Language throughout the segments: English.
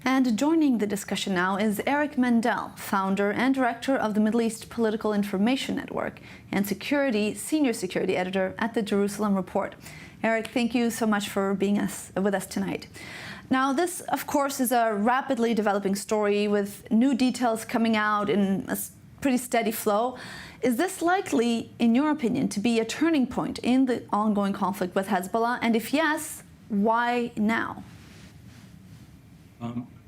And joining the discussion now is Eric Mandel, founder and director of the Middle East Political Information Network and senior security editor at the Jerusalem Report. Eric, thank you so much for being with us tonight. Now, this, of course, is a rapidly developing story with new details coming out in a pretty steady flow. Is this likely, in your opinion, to be a turning point in the ongoing conflict with Hezbollah? And if yes, why now?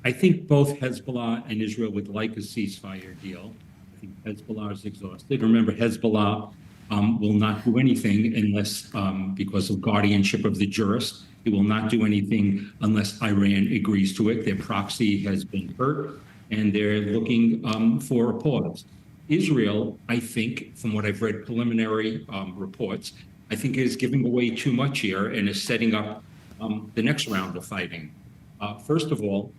I think both Hezbollah and Israel would like a ceasefire deal. I think Hezbollah is exhausted. Remember, Hezbollah will not do anything unless, because of guardianship of the jurist, it will not do anything unless Iran agrees to it. Their proxy has been hurt, and they're looking for a pause. Israel, I think, from what I've read preliminary reports, I think is giving away too much here and is setting up the next round of fighting. First of all,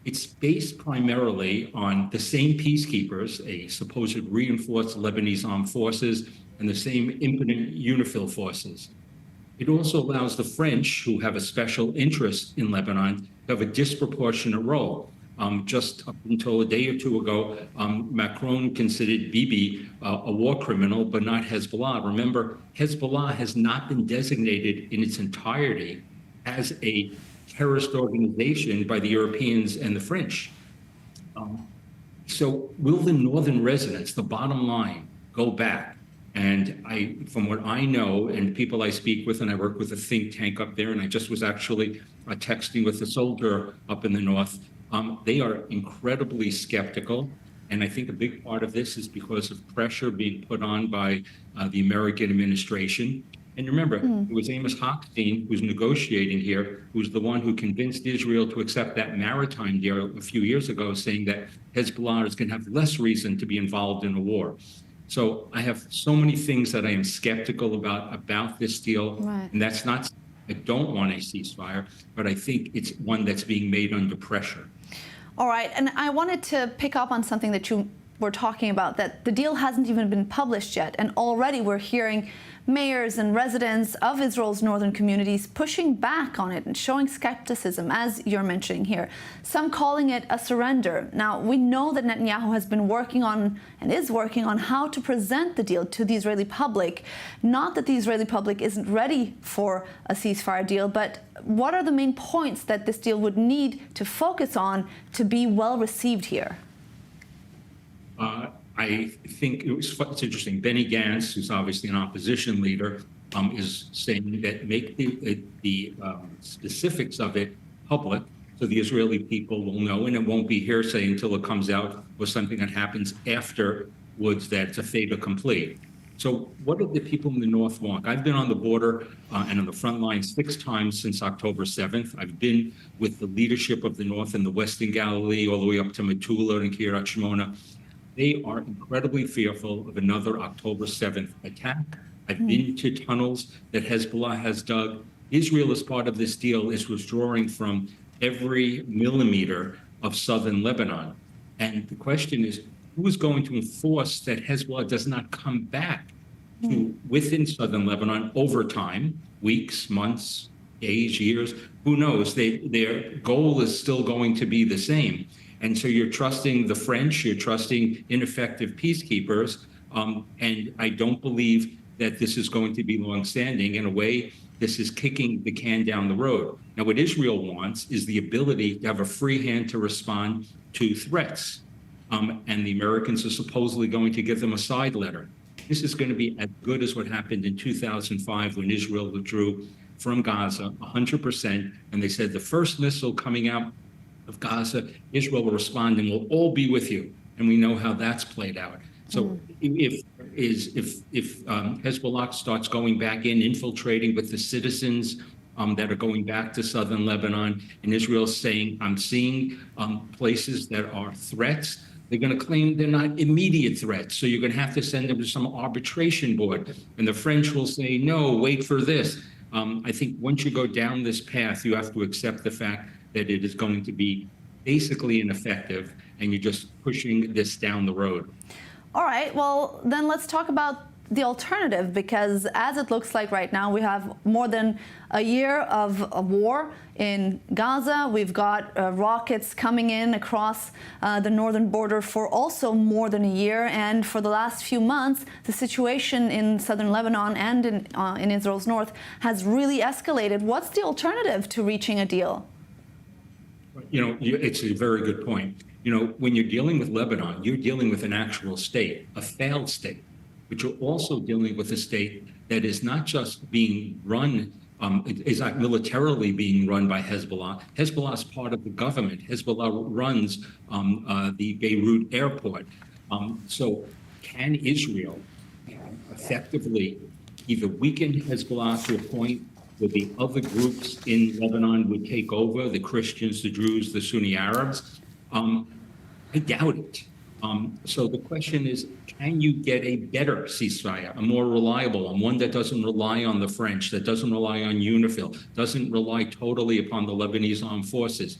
it's based primarily on the same peacekeepers, a supposed reinforced Lebanese armed forces, and the same impotent UNIFIL forces. It also allows the French, who have a special interest in Lebanon, to have a disproportionate role. Just up until a day or two ago, Macron considered Bibi a war criminal, but not Hezbollah. Remember, Hezbollah has not been designated in its entirety as a terrorist organization by the Europeans and the French. So will the northern residents, the bottom line, go back? And from what I know and people I speak with, and I work with a think tank up there, and I just was actually texting with a soldier up in the north, they are incredibly skeptical. And I think a big part of this is because of pressure being put on by the American administration. And remember, it was Amos Hochstein who's negotiating here, who's the one who convinced Israel to accept that maritime deal a few years ago, saying that Hezbollah is going to have less reason to be involved in a war. So I have so many things that I am skeptical about this deal. Right. And that's not, I don't want a ceasefire, but I think it's one that's being made under pressure. All right. And I wanted to pick up on something that you were talking about, that the deal hasn't even been published yet. And already we're hearing mayors and residents of Israel's northern communities pushing back on it and showing skepticism, as you're mentioning here, some calling it a surrender. Now, we know that Netanyahu has been working on and is working on how to present the deal to the Israeli public. Not that the Israeli public isn't ready for a ceasefire deal, but what are the main points that this deal would need to focus on to be well received here? I think it's interesting. Benny Gantz, who's obviously an opposition leader, is saying that make the specifics of it public so the Israeli people will know, and it won't be hearsay until it comes out or something that happens afterwards that's a fait accompli. So what do the people in the North want? I've been on the border and on the front line 6 times since October 7th. I've been with the leadership of the North and the Western Galilee all the way up to Metula and Kiryat Shmona. They are incredibly fearful of another October 7th attack. I've been to tunnels that Hezbollah has dug. Israel, as part of this deal, is withdrawing from every millimeter of southern Lebanon. And the question is, who is going to enforce that Hezbollah does not come back to within southern Lebanon over time, weeks, months, days, years? Who knows? Their goal is still going to be the same. And so you're trusting the French, you're trusting ineffective peacekeepers, and I don't believe that this is going to be longstanding. In a way, this is kicking the can down the road. Now, what Israel wants is the ability to have a free hand to respond to threats. And the Americans are supposedly going to give them a side letter. This is going to be as good as what happened in 2005 when Israel withdrew from Gaza 100%. And they said the first missile coming out of Gaza, Israel will respond and we'll all be with you. And we know how that's played out. So if Hezbollah starts going back in, infiltrating with the citizens that are going back to southern Lebanon, and Israel's saying, I'm seeing places that are threats, they're going to claim they're not immediate threats. So you're going to have to send them to some arbitration board. And the French will say, no, wait for this. I think once you go down this path, you have to accept the fact that it is going to be basically ineffective, and you're just pushing this down the road. All right, well, then let's talk about the alternative? Because as it looks like right now, we have more than a year of a war in Gaza. We've got rockets coming in across the northern border for also more than a year. And for the last few months, the situation in southern Lebanon and in Israel's north has really escalated. What's the alternative to reaching a deal? It's a very good point. When you're dealing with Lebanon, you're dealing with an actual state, a failed state, but you're also dealing with a state that is not just being run, is not militarily being run by Hezbollah. Hezbollah is part of the government. Hezbollah runs the Beirut airport. So can Israel effectively either weaken Hezbollah to a point where the other groups in Lebanon would take over, the Christians, the Druze, the Sunni Arabs? I doubt it. So the question is, can you get a better ceasefire, a more reliable one, one that doesn't rely on the French, that doesn't rely on UNIFIL, doesn't rely totally upon the Lebanese armed forces?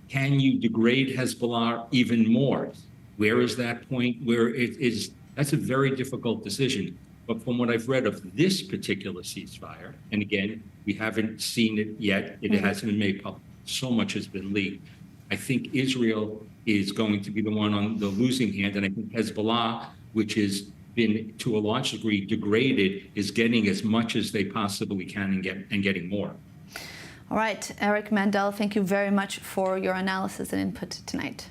Can you degrade Hezbollah even more? Where is that point where it is? That's a very difficult decision. But from what I've read of this particular ceasefire, and again, we haven't seen it yet, it hasn't been made public, so much has been leaked. I think Israel is going to be the one on the losing hand, and I think Hezbollah, which has been to a large degree degraded, is getting as much as they possibly can and getting more. All right, Eric Mandel, thank you very much for your analysis and input tonight.